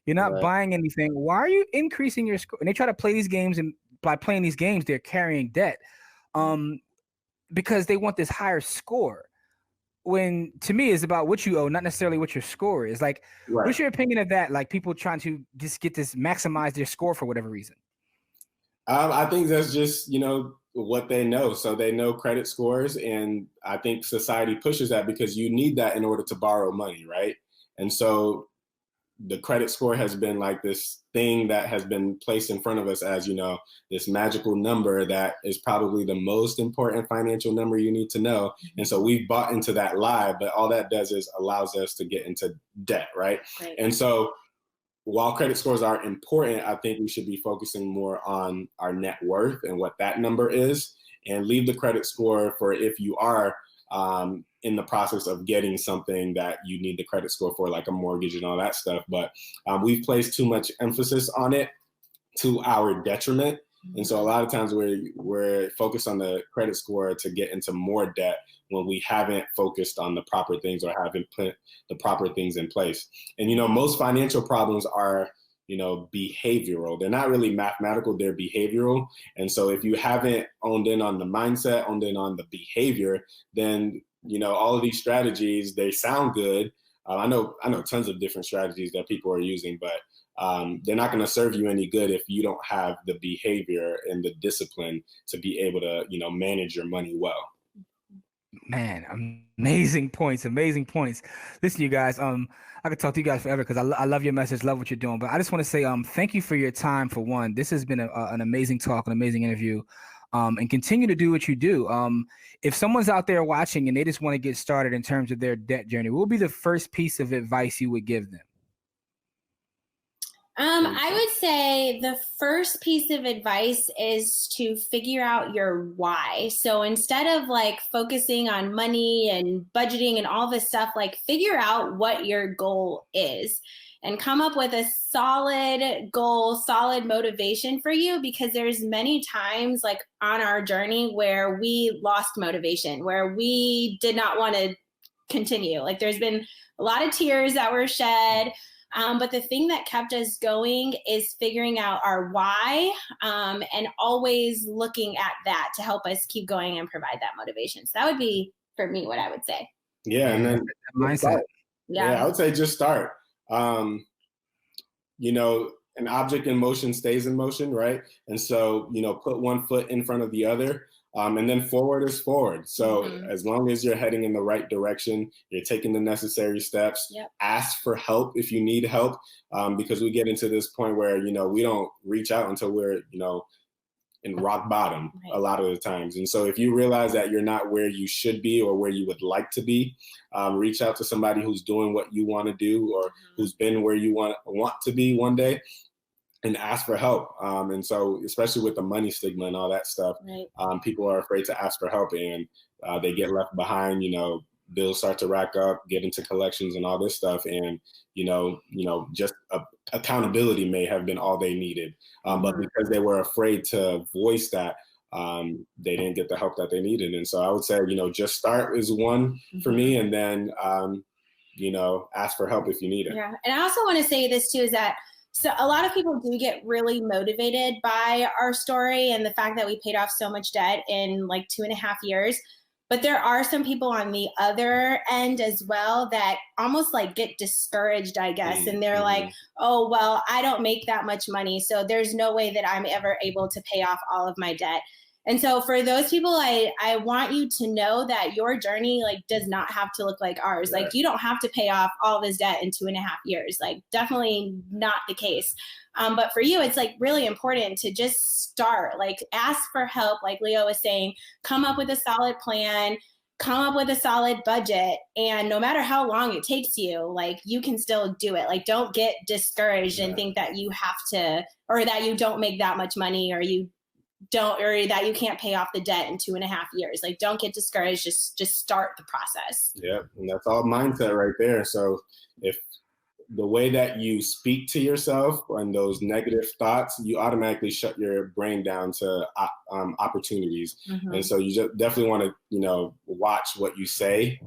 You're not Right. buying anything. Why are you increasing your score? And they try to play these games, and by playing these games, they're carrying debt, because they want this higher score. When to me it's about what you owe, not necessarily what your score is. Like, Right. what's your opinion of that? Like, people trying to just get this maximize their score for whatever reason. I think that's just, what they know. So they know credit scores. And I think society pushes that because you need that in order to borrow money, right? And so the credit score has been like this thing that has been placed in front of us as, this magical number that is probably the most important financial number you need to know. And so we've bought into that lie, but all that does is allows us to get into debt, right? And so while credit scores are important, I think we should be focusing more on our net worth and what that number is, and leave the credit score for if you are in the process of getting something that you need the credit score for, like a mortgage and all that stuff. But we've placed too much emphasis on it to our detriment. And so a lot of times we're focused on the credit score to get into more debt when we haven't focused on the proper things or haven't put the proper things in place. And, most financial problems are, behavioral. They're not really mathematical, they're behavioral. And so if you haven't owned in on the mindset, owned in on the behavior, then, all of these strategies, they sound good. I know tons of different strategies that people are using, but they're not going to serve you any good if you don't have the behavior and the discipline to be able to, manage your money well. Man, amazing points. Listen, you guys, I could talk to you guys forever because I love your message, love what you're doing. But I just want to say thank you for your time, for one. This has been an amazing talk, an amazing interview. And continue to do what you do. If someone's out there watching and they just want to get started in terms of their debt journey, what would be the first piece of advice you would give them? I would say the first piece of advice is to figure out your why. So instead of like focusing on money and budgeting and all this stuff, like figure out what your goal is and come up with a solid goal, solid motivation for you, because there's many times like on our journey where we lost motivation, where we did not want to continue. Like there's been a lot of tears that were shed. But the thing that kept us going is figuring out our why, and always looking at that to help us keep going and provide that motivation. So that would be, for me, what I would say. Yeah, and then mindset. Yeah, I would say just start. An object in motion stays in motion, right? And so, put one foot in front of the other. And then forward is forward. So as long as you're heading in the right direction, you're taking the necessary steps, ask for help if you need help, because we get into this point where, we don't reach out until we're, in rock bottom a lot of the times. And so if you realize that you're not where you should be or where you would like to be, reach out to somebody who's doing what you want to do or who's been where you want to be one day, and ask for help. And so, especially with the money stigma and all that stuff, people are afraid to ask for help, and they get left behind. Bills start to rack up, get into collections and all this stuff. And, just accountability may have been all they needed. But because they were afraid to voice that, they didn't get the help that they needed. And so I would say, just start is one for me. And then, ask for help if you need it. Yeah. And I also want to say this too, is that so a lot of people do get really motivated by our story and the fact that we paid off so much debt in like 2.5 years. But there are some people on the other end as well that almost like get discouraged, I guess. And they're like, oh, well, I don't make that much money, so there's no way that I'm ever able to pay off all of my debt. And so for those people, I want you to know that your journey like does not have to look like ours. Like you don't have to pay off all this debt in 2.5 years. Like definitely not the case. But for you, it's like really important to just start, like ask for help. Like Leo was saying, come up with a solid plan, come up with a solid budget. And no matter how long it takes you, like you can still do it. Like don't get discouraged and think that you have to, or that you don't make that much money, or that you can't pay off the debt in 2.5 years. Like don't get discouraged, just start the process. Yeah. And that's all mindset right there. So if the way that you speak to yourself and those negative thoughts, you automatically shut your brain down to opportunities. And so you just definitely want to, watch what you say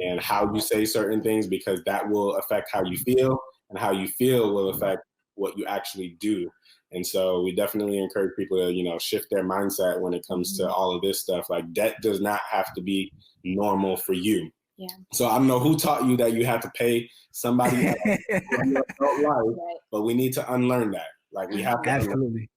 and how you say certain things, because that will affect how you feel. and how you feel will affect what you actually do. And so we definitely encourage people to, you know, shift their mindset when it comes to all of this stuff. Like, debt does not have to be normal for you. Yeah. So I don't know who taught you that you have to pay somebody else in your adult life, but we need to unlearn that. Like, we have to unlearn. Absolutely.